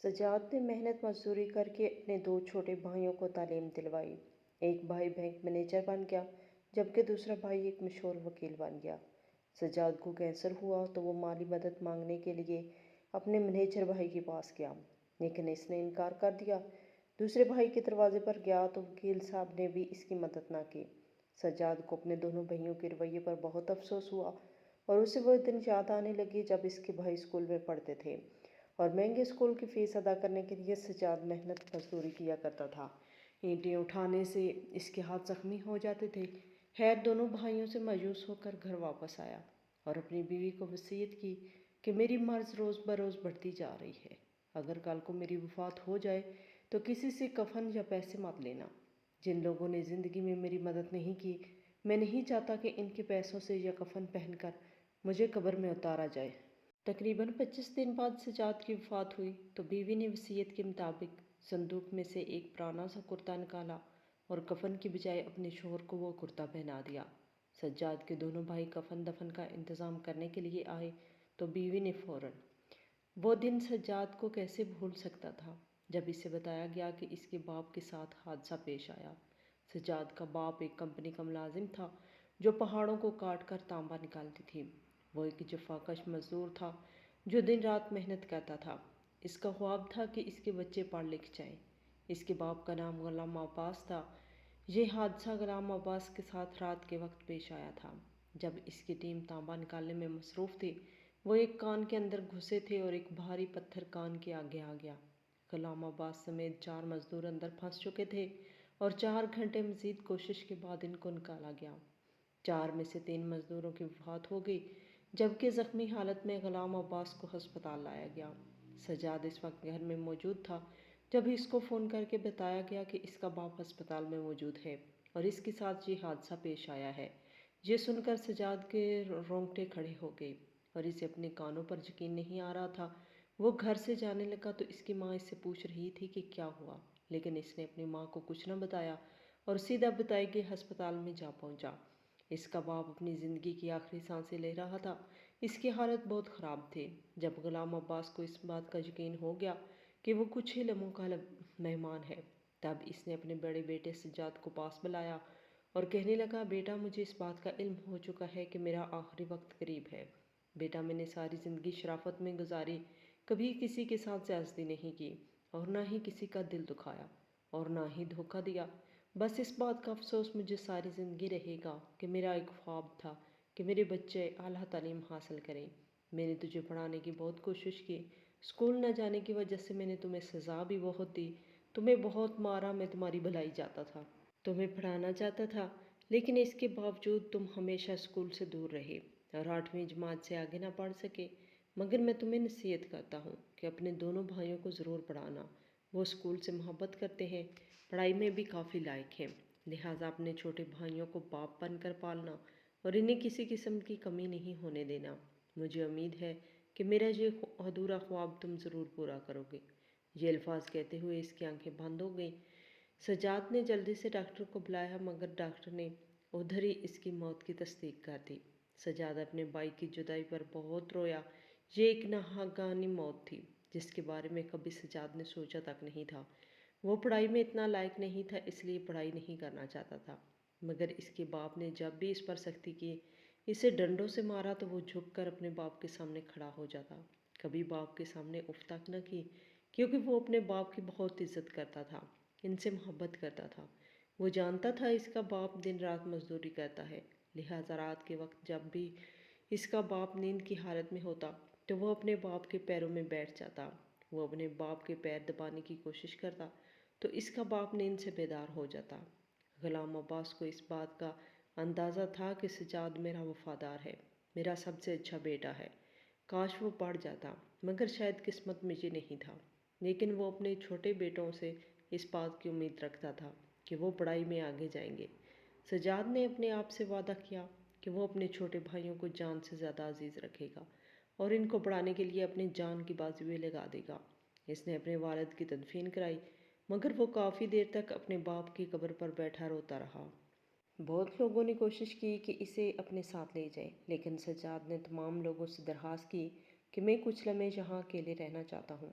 سجاد نے محنت مزدوری کر کے اپنے دو چھوٹے بھائیوں کو تعلیم دلوائی۔ ایک بھائی بینک مینیجر بن گیا جبکہ دوسرا بھائی ایک مشہور وکیل بن گیا۔ سجاد کو کینسر ہوا تو وہ مالی مدد مانگنے کے لیے اپنے مینیجر بھائی کے پاس گیا، لیکن اس نے انکار کر دیا۔ دوسرے بھائی کے دروازے پر گیا تو وکیل صاحب نے بھی اس کی مدد نہ کی۔ سجاد کو اپنے دونوں بھائیوں کے رویے پر بہت افسوس ہوا اور اسے وہ دن یاد آنے لگے جب اس کے بھائی اسکول میں پڑھتے تھے اور مہنگے اسکول کی فیس ادا کرنے کے لیے سجاد محنت مزدوری کیا کرتا تھا۔ اینٹیں اٹھانے سے اس کے ہاتھ زخمی ہو جاتے تھے۔ خیر دونوں بھائیوں سے مایوس ہو کر گھر واپس آیا اور اپنی بیوی کو وصیت کی کہ میری مرض روز بروز بڑھتی جا رہی ہے، اگر کل کو میری وفات ہو جائے تو کسی سے کفن یا پیسے مت لینا۔ جن لوگوں نے زندگی میں میری مدد نہیں کی، میں نہیں چاہتا کہ ان کے پیسوں سے یا کفن پہن کر مجھے قبر میں اتارا جائے۔ تقریباً 25 دن بعد سجاد کی وفات ہوئی تو بیوی نے وصیت کے مطابق صندوق میں سے ایک پرانا سا کرتا نکالا اور کفن کی بجائے اپنے شوہر کو وہ کرتا پہنا دیا۔ سجاد کے دونوں بھائی کفن دفن کا انتظام کرنے کے لیے آئے تو بیوی نے فوراً وہ دن سجاد کو کیسے بھول سکتا تھا جب اسے بتایا گیا کہ اس کے باپ کے ساتھ حادثہ پیش آیا۔ سجاد کا باپ ایک کمپنی کا ملازم تھا جو پہاڑوں کو کاٹ کر تانبا نکالتی تھی۔ وہ ایک جفاکش مزدور تھا جو دن رات محنت کرتا تھا۔ اس کا خواب تھا کہ اس کے بچے پڑھ لکھ جائیں۔ اس کے باپ کا نام غلام عباس تھا۔ یہ حادثہ غلام عباس کے ساتھ رات کے وقت پیش آیا تھا جب اس کی ٹیم تانبا نکالنے میں مصروف تھی۔ وہ ایک کان کے اندر گھسے تھے اور ایک بھاری پتھر کان کے آگے آ گیا۔ غلام عباس سمیت 4 مزدور اندر پھنس چکے تھے اور 4 گھنٹے مزید کوشش کے بعد ان کو نکالا گیا۔ 4 میں سے 3 مزدوروں کی وفات ہو گئی جبکہ زخمی حالت میں غلام عباس کو ہسپتال لایا گیا۔ سجاد اس وقت گھر میں موجود تھا جب اس کو فون کر کے بتایا گیا کہ اس کا باپ ہسپتال میں موجود ہے اور اس کے ساتھ یہ حادثہ پیش آیا ہے۔ یہ سن کر سجاد کے رونگٹے کھڑے ہو گئے اور اسے اپنے کانوں پر یقین نہیں آ رہا تھا۔ وہ گھر سے جانے لگا تو اس کی ماں اس سے پوچھ رہی تھی کہ کیا ہوا، لیکن اس نے اپنی ماں کو کچھ نہ بتایا اور سیدھا بتائے کہ ہسپتال میں جا پہنچا۔ اس کا باپ اپنی زندگی کی آخری سانسیں لے رہا تھا۔ اس کی حالت بہت خراب تھی۔ جب غلام عباس کو اس بات کا یقین ہو گیا کہ وہ کچھ ہی لمحوں کا مہمان ہے، تب اس نے اپنے بڑے بیٹے سجاد کو پاس بلایا اور کہنے لگا، بیٹا مجھے اس بات کا علم ہو چکا ہے کہ میرا آخری وقت قریب ہے۔ بیٹا میں نے ساری زندگی شرافت میں گزاری، کبھی کسی کے ساتھ زیادتی نہیں کی اور نہ ہی کسی کا دل دکھایا اور نہ ہی دھوکہ دیا۔ بس اس بات کا افسوس مجھے ساری زندگی رہے گا کہ میرا ایک خواب تھا کہ میرے بچے اعلیٰ تعلیم حاصل کریں۔ میں نے تجھے پڑھانے کی بہت کوشش کی، اسکول نہ جانے کی وجہ سے میں نے تمہیں سزا بھی بہت دی، تمہیں بہت مارا، میں تمہاری بھلائی چاہتا تھا، تمہیں پڑھانا چاہتا تھا، لیکن اس کے باوجود تم ہمیشہ اسکول سے دور رہے اور 8ویں جماعت سے آگے نہ پڑھ سکے۔ مگر میں تمہیں نصیحت کرتا ہوں کہ اپنے دونوں بھائیوں کو ضرور پڑھانا۔ وہ اسکول سے محبت کرتے ہیں، پڑھائی میں بھی کافی لائق ہیں، لہٰذا اپنے چھوٹے بھائیوں کو باپ بن کر پالنا اور انہیں کسی قسم کی کمی نہیں ہونے دینا۔ مجھے امید ہے کہ میرا یہ ادھورا خواب تم ضرور پورا کرو گے۔ یہ الفاظ کہتے ہوئے اس کی آنکھیں بند ہو گئیں۔ سجاد نے جلدی سے ڈاکٹر کو بلایا مگر ڈاکٹر نے ادھر ہی اس کی موت کی تصدیق کر دی۔ سجاد اپنے بھائی کی جدائی پر بہت رویا۔ یہ ایک ناگہانی موت تھی جس کے بارے میں کبھی سجاد نے سوچا تک نہیں تھا۔ وہ پڑھائی میں اتنا لائق نہیں تھا، اس لیے پڑھائی نہیں کرنا چاہتا تھا، مگر اس کے باپ نے جب بھی اس پر سختی کی، اسے ڈنڈوں سے مارا تو وہ جھک کر اپنے باپ کے سامنے کھڑا ہو جاتا۔ کبھی باپ کے سامنے اف تک نہ کی، کیونکہ وہ اپنے باپ کی بہت عزت کرتا تھا، ان سے محبت کرتا تھا۔ وہ جانتا تھا اس کا باپ دن رات مزدوری کرتا ہے، لہٰذا رات کے وقت جب بھی اس کا باپ نیند کی حالت میں ہوتا تو وہ اپنے باپ کے پیروں میں بیٹھ جاتا۔ وہ اپنے باپ کے پیر دبانے کی کوشش کرتا تو اس کا باپ نیند سے بیدار ہو جاتا۔ غلام عباس کو اس بات کا اندازہ تھا کہ سجاد میرا وفادار ہے، میرا سب سے اچھا بیٹا ہے، کاش وہ پڑھ جاتا، مگر شاید قسمت میں یہ نہیں تھا۔ لیکن وہ اپنے چھوٹے بیٹوں سے اس بات کی امید رکھتا تھا کہ وہ پڑھائی میں آگے جائیں گے۔ سجاد نے اپنے آپ سے وعدہ کیا کہ وہ اپنے چھوٹے بھائیوں کو جان سے زیادہ عزیز رکھے گا اور ان کو پڑھانے کے لیے اپنی جان کی بازویں لگا دے گا۔ اس نے اپنے والد کی تدفین کرائی مگر وہ کافی دیر تک اپنے باپ کی قبر پر بیٹھا روتا رہا۔ بہت لوگوں نے کوشش کی کہ اسے اپنے ساتھ لے جائیں، لیکن سجاد نے تمام لوگوں سے درخواست کی کہ میں کچھ لمحے یہاں اکیلے رہنا چاہتا ہوں۔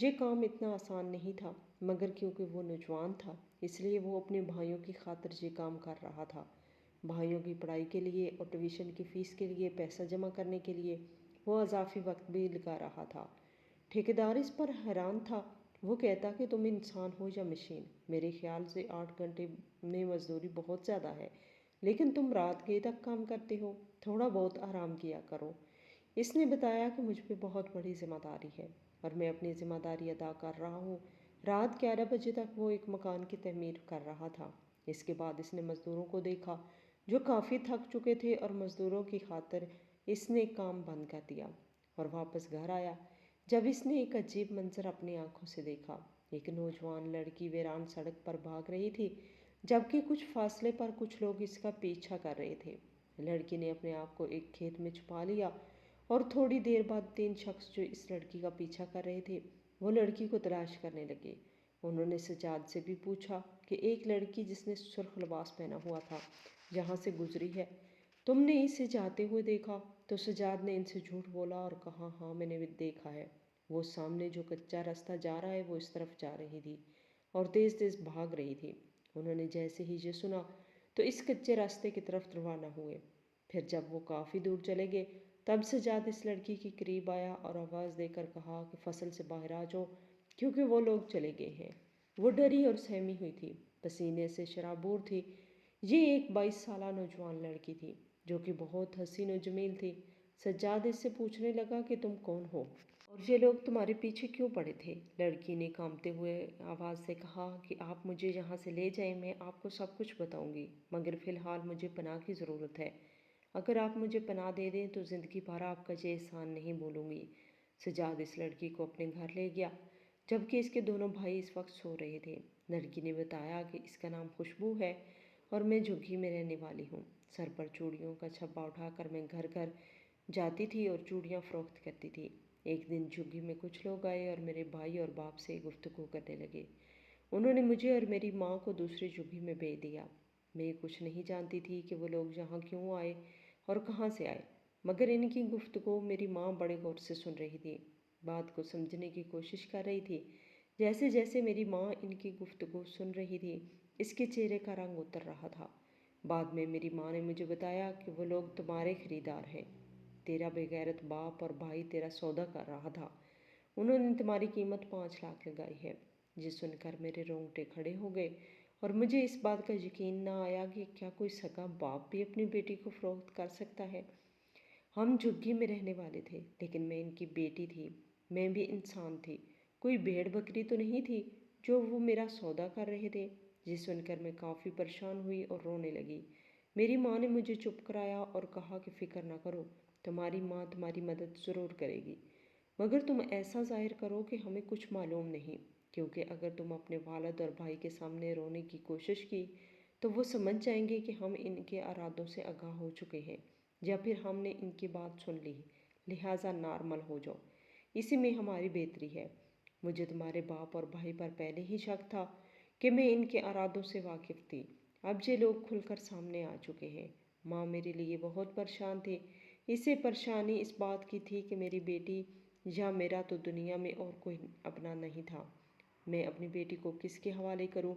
یہ کام اتنا آسان نہیں تھا، مگر کیونکہ وہ نوجوان تھا اس لیے وہ اپنے بھائیوں کی خاطر یہ کام کر رہا تھا۔ بھائیوں کی پڑھائی کے لیے اور ٹیوشن کی فیس کے لیے پیسہ جمع کرنے کے لیے وہ اضافی وقت بھی لگا رہا تھا۔ ٹھیکیدار اس پر حیران تھا۔ وہ کہتا کہ تم انسان ہو یا مشین؟ میرے خیال سے 8 گھنٹے میں مزدوری بہت زیادہ ہے، لیکن تم رات گئے تک کام کرتے ہو، تھوڑا بہت آرام کیا کرو۔ اس نے بتایا کہ مجھ پہ بہت بڑی ذمہ داری ہے اور میں اپنی ذمہ داری ادا کر رہا ہوں۔ رات 11 بجے تک وہ ایک مکان کی تعمیر کر رہا تھا۔ اس کے بعد اس نے مزدوروں کو دیکھا جو کافی تھک چکے تھے اور مزدوروں کی خاطر اس نے کام بند کر دیا اور واپس گھر آیا، جب اس نے ایک عجیب منظر اپنی آنکھوں سے دیکھا۔ ایک نوجوان لڑکی ویران سڑک پر بھاگ رہی تھی، جبکہ کچھ فاصلے پر کچھ لوگ اس کا پیچھا کر رہے تھے۔ لڑکی نے اپنے آپ کو ایک کھیت میں چھپا لیا اور تھوڑی دیر بعد 3 شخص جو اس لڑکی کا پیچھا کر رہے تھے وہ لڑکی کو تلاش کرنے لگے۔ انہوں نے سجاد سے بھی پوچھا کہ ایک لڑکی جس نے سرخ لباس پہنا ہوا تھا یہاں سے گزری ہے، تم نے اسے جاتے ہوئے دیکھا؟ تو سجاد نے ان سے جھوٹ بولا اور کہا ہاں میں نے بھی دیکھا ہے، وہ سامنے جو کچا راستہ جا رہا ہے وہ اس طرف جا رہی تھی اور تیز تیز بھاگ رہی تھی۔ انہوں نے جیسے ہی یہ سنا تو اس کچے راستے کی طرف روانہ ہوئے۔ پھر جب وہ کافی دور چلے گئے تب سجاد اس لڑکی کے قریب آیا اور آواز دے کر کہا کہ فصل سے باہر آ جاؤ کیونکہ وہ لوگ چلے گئے ہیں۔ وہ ڈری اور سہمی ہوئی تھی، پسینے سے شرابور تھی۔ یہ ایک 22 سالہ نوجوان لڑکی تھی جو کہ بہت حسین و جمیل تھی۔ سجاد اس سے پوچھنے لگا کہ تم کون ہو اور یہ لوگ تمہارے پیچھے کیوں پڑے تھے؟ لڑکی نے کانپتے ہوئے آواز سے کہا کہ آپ مجھے یہاں سے لے جائیں، میں آپ کو سب کچھ بتاؤں گی، مگر فی الحال مجھے پناہ کی ضرورت ہے۔ اگر آپ مجھے پناہ دے دیں تو زندگی بھر آپ کا یہ احسان نہیں بھولوں گی۔ سجاد اس لڑکی کو اپنے گھر لے گیا جبکہ اس کے دونوں بھائی اس وقت سو رہے تھے۔ لڑکی نے بتایا کہ اس کا نام خوشبو ہے اور میں جھگی میں رہنے والی ہوں۔ سر پر چوڑیوں کا چھپا اٹھا کر میں گھر گھر جاتی تھی اور چوڑیاں فروخت کرتی تھی۔ ایک دن جھگی میں کچھ لوگ آئے اور میرے بھائی اور باپ سے گفتگو کرنے لگے۔ انہوں نے مجھے اور میری ماں کو دوسری جھگی میں بھیج دیا۔ میں کچھ نہیں جانتی تھی کہ وہ لوگ یہاں کیوں آئے اور کہاں سے آئے، مگر ان کی گفتگو میری ماں بڑے غور سے سن رہی تھی، بات کو سمجھنے کی کوشش کر رہی تھی۔ جیسے جیسے میری ماں ان کی گفتگو سن رہی تھی اس کے چہرے کا رنگ اتر رہا تھا۔ بعد میں میری ماں نے مجھے بتایا کہ وہ لوگ تمہارے خریدار ہیں، تیرا بے غیرت باپ اور بھائی تیرا سودا کر رہا تھا، انہوں نے تمہاری قیمت 5 لاکھ لگائی ہے۔ یہ سن کر میرے رونگٹے کھڑے ہو گئے اور مجھے اس بات کا یقین نہ آیا کہ کیا کوئی سگا باپ بھی اپنی بیٹی کو فروخت کر سکتا ہے۔ ہم جھگی میں رہنے والے تھے لیکن میں ان کی بیٹی تھی، میں بھی انسان تھی، کوئی بھیڑ بکری تو نہیں تھی جو وہ میرا سودا کر رہے تھے۔ یہ سن کر میں کافی پریشان ہوئی اور رونے لگی۔ میری ماں نے مجھے چپ کرایا اور کہا کہ فکر نہ کرو، تمہاری ماں تمہاری مدد ضرور کرے گی، مگر تم ایسا ظاہر کرو کہ ہمیں کچھ معلوم نہیں، کیونکہ اگر تم اپنے والد اور بھائی کے سامنے رونے کی کوشش کی تو وہ سمجھ جائیں گے کہ ہم ان کے ارادوں سے آگاہ ہو چکے ہیں یا پھر ہم نے ان کی بات سن لی، لہٰذا نارمل ہو جاؤ، اسی میں ہماری بہتری ہے۔ مجھے تمہارے باپ اور بھائی پر پہلے ہی شک تھا کہ میں ان کے ارادوں سے واقف تھی، اب یہ لوگ کھل کر سامنے آ چکے ہیں۔ ماں میرے لیے بہت پریشان تھی۔ اسے پریشانی اس بات کی تھی کہ میری بیٹی یا میرا تو دنیا میں اور کوئی اپنا نہیں تھا۔ میں اپنی بیٹی کو کس کے حوالے کروں؟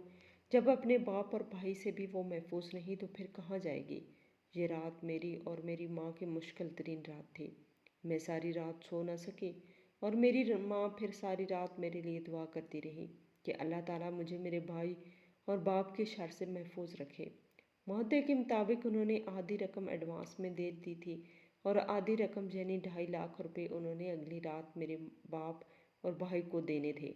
جب اپنے باپ اور بھائی سے بھی وہ محفوظ نہیں تو پھر کہاں جائے گی؟ یہ رات میری اور میری ماں کی مشکل ترین رات تھی۔ میں ساری رات سو نہ سکی اور میری ماں پھر ساری رات میرے لیے دعا کرتی رہی کہ اللہ تعالیٰ مجھے میرے بھائی اور باپ کے شر سے محفوظ رکھے۔ معاہدے کے مطابق انہوں نے آدھی رقم ایڈوانس میں دے دی تھی اور آدھی رقم یعنی 2.5 لاکھ روپے انہوں نے اگلی رات میرے باپ اور بھائی کو دینے تھے۔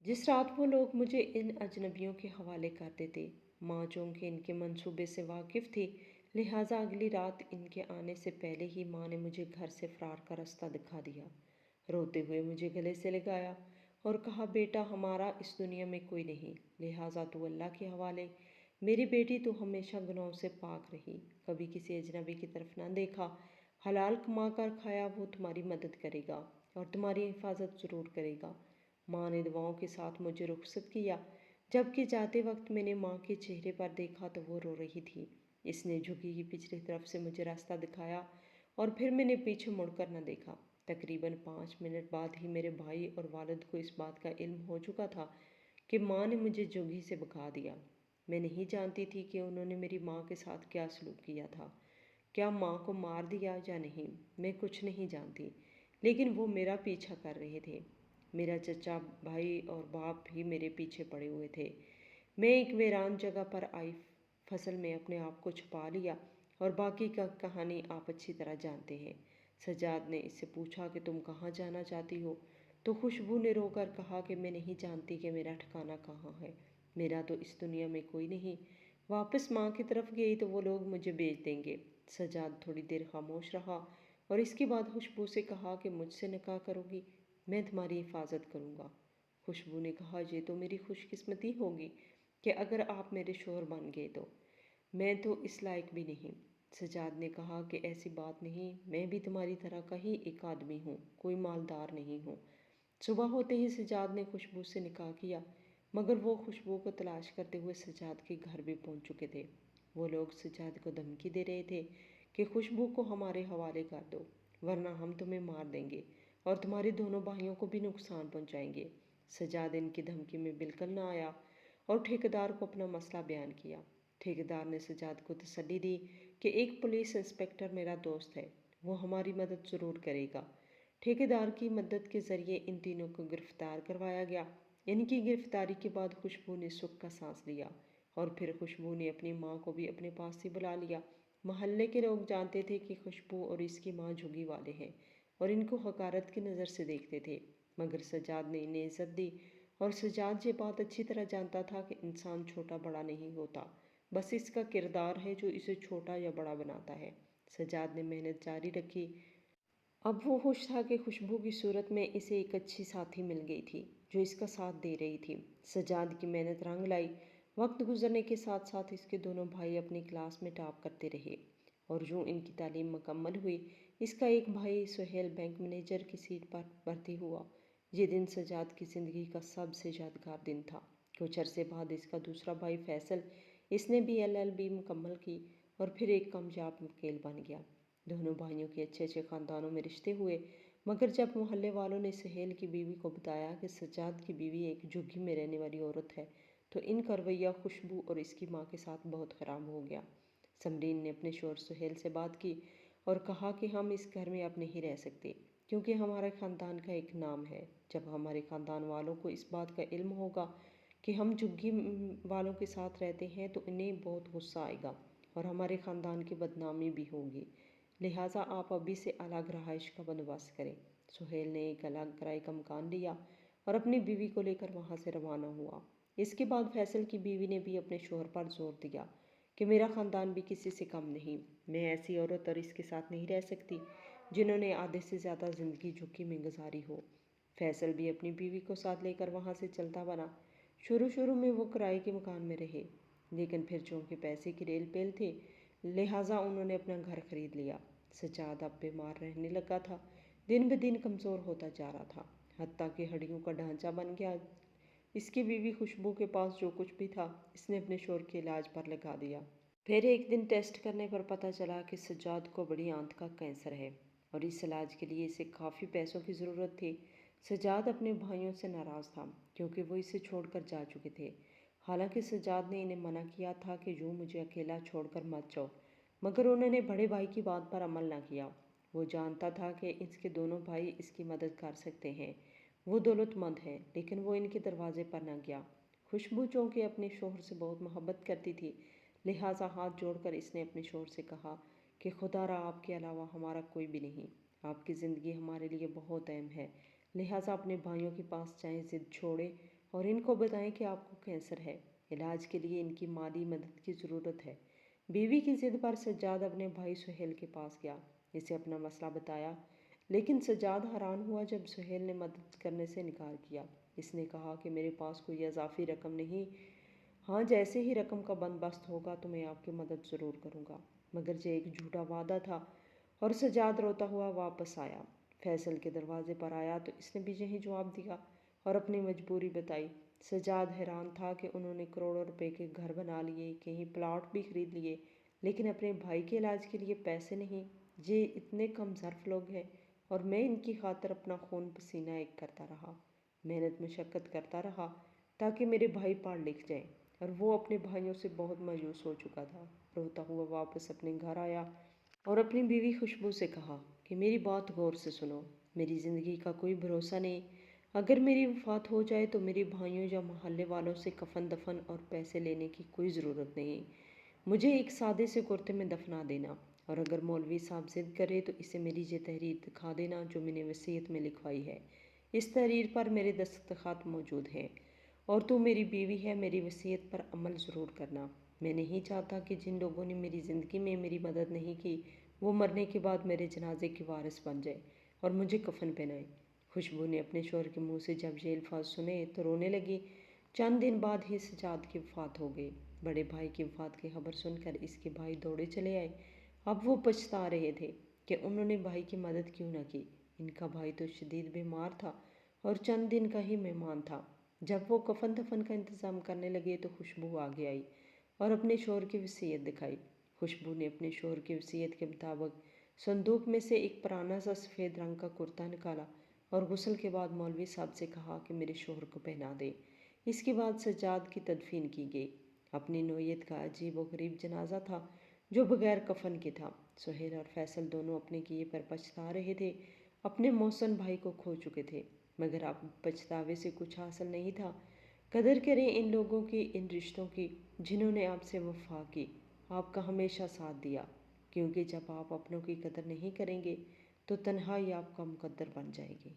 جس رات وہ لوگ مجھے ان اجنبیوں کے حوالے کر دیتے، ماں چونکہ ان کے منصوبے سے واقف تھی، لہٰذا اگلی رات ان کے آنے سے پہلے ہی ماں نے مجھے گھر سے فرار کا راستہ دکھا دیا۔ روتے ہوئے مجھے گلے سے لگایا اور کہا بیٹا ہمارا اس دنیا میں کوئی نہیں، لہٰذا تو اللہ کے حوالے، میری بیٹی تو ہمیشہ گناہوں سے پاک رہی، کبھی کسی اجنبی کی طرف نہ دیکھا، حلال کما کر کھایا، وہ تمہاری مدد کرے گا اور تمہاری حفاظت ضرور کرے گا۔ ماں نے دعاؤں کے ساتھ مجھے رخصت کیا، جبکہ جاتے وقت میں نے ماں کے چہرے پر دیکھا تو وہ رو رہی تھی۔ اس نے جھگی کی پچھلی طرف سے مجھے راستہ دکھایا اور پھر میں نے پیچھے مڑ کر نہ دیکھا۔ تقریباً 5 منٹ بعد ہی میرے بھائی اور والد کو اس بات کا علم ہو چکا تھا کہ ماں نے مجھے جھگی سے بھگا دیا۔ میں نہیں جانتی تھی کہ انہوں نے میری ماں کے ساتھ کیا سلوک کیا تھا، کیا ماں کو مار دیا یا نہیں، میں کچھ نہیں جانتی، لیکن وہ میرا پیچھا کر رہے تھے۔ میرا چچا بھائی اور باپ بھی میرے پیچھے پڑے ہوئے تھے۔ میں ایک ویران جگہ پر آئی فصل میں اپنے آپ کو چھپا لیا، اور باقی کا کہانی آپ اچھی طرح جانتے ہیں۔ سجاد نے اس سے پوچھا کہ تم کہاں جانا چاہتی ہو؟ تو خوشبو نے رو کر کہا کہ میں نہیں جانتی کہ میرا ٹھکانہ کہاں ہے، میرا تو اس دنیا میں کوئی نہیں، واپس ماں کی طرف گئی تو وہ لوگ مجھے بیچ دیں گے۔ سجاد تھوڑی دیر خاموش رہا اور اس کے بعد خوشبو سے کہا کہ مجھ سے نکاح کرو گی، میں تمہاری حفاظت کروں گا۔ خوشبو نے کہا یہ تو میری خوش قسمتی ہوگی کہ اگر آپ میرے شوہر بن گئے تو، میں تو اس لائق بھی نہیں۔ سجاد نے کہا کہ ایسی بات نہیں، میں بھی تمہاری طرح کا ہی ایک آدمی ہوں، کوئی مالدار نہیں ہوں۔ صبح ہوتے ہی سجاد نے خوشبو سے نکاح کیا، مگر وہ خوشبو کو تلاش کرتے ہوئے سجاد کے گھر بھی پہنچ چکے تھے۔ وہ لوگ سجاد کو دھمکی دے رہے تھے کہ خوشبو کو ہمارے حوالے کر دو، ورنہ ہم تمہیں مار دیں گے اور تمہارے دونوں بھائیوں کو بھی نقصان پہنچائیں گے۔ سجاد ان کی دھمکی میں بالکل نہ آیا اور ٹھیکیدار کو اپنا مسئلہ بیان کیا۔ ٹھیکیدار نے سجاد کو تسلی دی کہ ایک پولیس انسپکٹر میرا دوست ہے، وہ ہماری مدد ضرور کرے گا۔ ٹھیکیدار کی مدد کے ذریعے ان تینوں کو گرفتار کروایا گیا۔ ان کی گرفتاری کے بعد خوشبو نے سکھ کا سانس لیا، اور پھر خوشبو نے اپنی ماں کو بھی اپنے پاس سے بلا لیا۔ محلے کے لوگ جانتے تھے کہ خوشبو اور اس کی ماں جھگی والے ہیں اور ان کو حقارت کی نظر سے دیکھتے تھے، مگر سجاد نے انہیں عزت دی، اور سجاد یہ بات اچھی طرح جانتا تھا کہ انسان چھوٹا بڑا نہیں ہوتا، بس اس کا کردار ہے جو اسے چھوٹا یا بڑا بناتا ہے۔ سجاد نے محنت جاری رکھی۔ اب وہ خوش تھا کہ خوشبو کی صورت میں اسے ایک اچھی ساتھی مل گئی تھی جو اس کا ساتھ دے رہی تھی۔ سجاد کی محنت رنگ لائی۔ وقت گزرنے کے ساتھ ساتھ اس کے دونوں بھائی اپنی کلاس میں ٹاپ کرتے رہے، اور یوں ان کی تعلیم مکمل ہوئی۔ اس کا ایک بھائی سہیل بینک مینیجر کی سیٹ پر بھرتی ہوا۔ یہ دن سجاد کی زندگی کا سب سے یادگار دن تھا۔ کچھ عرصے بعد اس کا دوسرا بھائی فیصل، اس نے بھی LLB مکمل کی اور پھر ایک کامیاب وکیل بن گیا۔ دونوں بھائیوں کے اچھے اچھے خاندانوں میں رشتے ہوئے، مگر جب محلے والوں نے سہیل کی بیوی کو بتایا کہ سجاد کی بیوی ایک جھگی میں رہنے والی عورت ہے، تو ان کا رویہ خوشبو اور اس کی ماں کے ساتھ بہت خراب ہو گیا۔ سمرین نے اپنے شوہر سہیل سے بات کی اور کہا کہ ہم اس گھر میں اب نہیں رہ سکتے، کیونکہ ہمارے خاندان کا ایک نام ہے۔ جب ہمارے خاندان والوں کو اس بات کا علم ہوگا کہ ہم جھگی والوں کے ساتھ رہتے ہیں تو انہیں بہت غصہ آئے گا اور ہمارے خاندان کی بدنامی بھی ہوگی، لہٰذا آپ ابھی سے الگ رہائش کا بندوبست کریں۔ سہیل نے ایک الگ کرائے کا مکان لیا اور اپنی بیوی کو لے کر وہاں سے روانہ ہوا۔ اس کے بعد فیصل کی بیوی نے بھی اپنے شوہر پر زور دیا کہ میرا خاندان بھی کسی سے کم نہیں، میں ایسی عورت اور اس کے ساتھ نہیں رہ سکتی جنہوں نے آدھے سے زیادہ زندگی جھگی میں گزاری ہو۔ فیصل بھی اپنی بیوی کو ساتھ لے کر وہاں سے چلتا بنا۔ شروع میں وہ کرائے کے مکان میں رہے، لیکن پھر چونکہ پیسے کی ریل پیل تھی، لہٰذا انہوں نے اپنا گھر خرید لیا۔ سجاد اب بیمار رہنے لگا تھا، دن بدن کمزور ہوتا جا رہا تھا، حتیٰ کہ ہڈیوں کا ڈھانچہ بن گیا۔ اس کی بیوی خوشبو کے پاس جو کچھ بھی تھا اس نے اپنے شوہر کے علاج پر لگا دیا۔ پھر ایک دن ٹیسٹ کرنے پر پتہ چلا کہ سجاد کو بڑی آنت کا کینسر ہے اور اس علاج کے لیے اسے کافی پیسوں کی ضرورت تھی۔ سجاد اپنے بھائیوں سے ناراض تھا کیونکہ وہ اسے چھوڑ کر جا چکے تھے، حالانکہ سجاد نے انہیں منع کیا تھا کہ یوں مجھے اکیلا چھوڑ کر مت جاؤ، مگر انہوں نے بڑے بھائی کی بات پر عمل نہ کیا۔ وہ جانتا تھا کہ اس کے دونوں بھائی اس کی مدد کر سکتے ہیں، وہ دولت مند ہیں، لیکن وہ ان کے دروازے پر نہ گیا۔ خوشبو چونکہ اپنے شوہر سے بہت محبت کرتی تھی، لہٰذا ہاتھ جوڑ کر اس نے اپنے شوہر سے کہا کہ خدا را آپ کے علاوہ ہمارا کوئی بھی نہیں، آپ کی زندگی ہمارے لیے بہت اہم ہے، لہٰذا اپنے بھائیوں کے پاس جائیں، ضد چھوڑیں اور ان کو بتائیں کہ آپ کو کینسر ہے، علاج کے لیے ان کی مالی مدد کی ضرورت ہے۔ بیوی کی ضد پر سجاد اپنے بھائی سہیل کے پاس گیا، اسے اپنا مسئلہ بتایا، لیکن سجاد حیران ہوا جب سہیل نے مدد کرنے سے انکار کیا۔ اس نے کہا کہ میرے پاس کوئی اضافی رقم نہیں، ہاں جیسے ہی رقم کا بندوبست ہوگا تو میں آپ کی مدد ضرور کروں گا، مگر یہ ایک جھوٹا وعدہ تھا، اور سجاد روتا ہوا واپس آیا۔ فیصل کے دروازے پر آیا تو اس نے بھی یہی جواب دیا اور اپنی مجبوری بتائی۔ سجاد حیران تھا کہ انہوں نے کروڑوں روپے کے گھر بنا لیے، کہیں پلاٹ بھی خرید لیے، لیکن اپنے بھائی کے علاج کے لیے پیسے نہیں۔ یہ اتنے کم ظرف لوگ ہیں، اور میں ان کی خاطر اپنا خون پسینہ ایک کرتا رہا، محنت مشقت کرتا رہا تاکہ میرے بھائی پڑھ لکھ جائیں، اور وہ اپنے بھائیوں سے بہت مایوس ہو چکا تھا۔ روتا ہوا واپس اپنے گھر آیا اور اپنی بیوی خوشبو سے کہا کہ میری بات غور سے سنو، میری زندگی کا کوئی بھروسہ نہیں۔ اگر میری وفات ہو جائے تو میرے بھائیوں یا محلے والوں سے کفن دفن اور پیسے لینے کی کوئی ضرورت نہیں، مجھے ایک سادے سے کرتے میں دفنا دینا، اور اگر مولوی صاحب ضد کرے تو اسے میری یہ تحریر دکھا دینا جو میں نے وصیت میں لکھوائی ہے۔ اس تحریر پر میرے دستخط موجود ہیں، اور تو میری بیوی ہے، میری وصیت پر عمل ضرور کرنا۔ میں نہیں چاہتا کہ جن لوگوں نے میری زندگی میں میری مدد نہیں کی وہ مرنے کے بعد میرے جنازے کی وارث بن جائے اور مجھے کفن پہنائے۔ خوشبو نے اپنے شوہر کے منہ سے جب یہ الفاظ سنے تو رونے لگی۔ چند دن بعد ہی سجاد کی وفات ہو گئی۔ بڑے بھائی کی وفات کی خبر سن کر اس کے بھائی دوڑے چلے آئے۔ اب وہ پچھتا رہے تھے کہ انہوں نے بھائی کی مدد کیوں نہ کی۔ ان کا بھائی تو شدید بیمار تھا اور چند دن کا ہی مہمان تھا۔ جب وہ کفن دفن کا انتظام کرنے لگے تو خوشبو آگے آئی اور اپنے شوہر کی وصیت دکھائی۔ خوشبو نے اپنے شوہر کی وصیت کے مطابق صندوق میں سے ایک پرانا سا سفید رنگ کا کرتا نکالا اور غسل کے بعد مولوی صاحب سے کہا کہ میرے شوہر کو پہنا دے۔ اس کے بعد سجاد کی تدفین کی گئی۔ اپنی نوعیت کا عجیب و غریب جنازہ تھا جو بغیر کفن کے تھا۔ سہیل اور فیصل دونوں اپنے کیے پر پچھتا رہے تھے، اپنے محسن بھائی کو کھو چکے تھے، مگر اب پچھتاوے سے کچھ حاصل نہیں تھا۔ قدر کریں ان لوگوں کی، ان رشتوں کی جنہوں نے آپ سے وفا کی، آپ کا ہمیشہ ساتھ دیا، کیونکہ جب آپ اپنوں کی قدر نہیں کریں گے تو تنہائی آپ کا مقدر بن جائے گی۔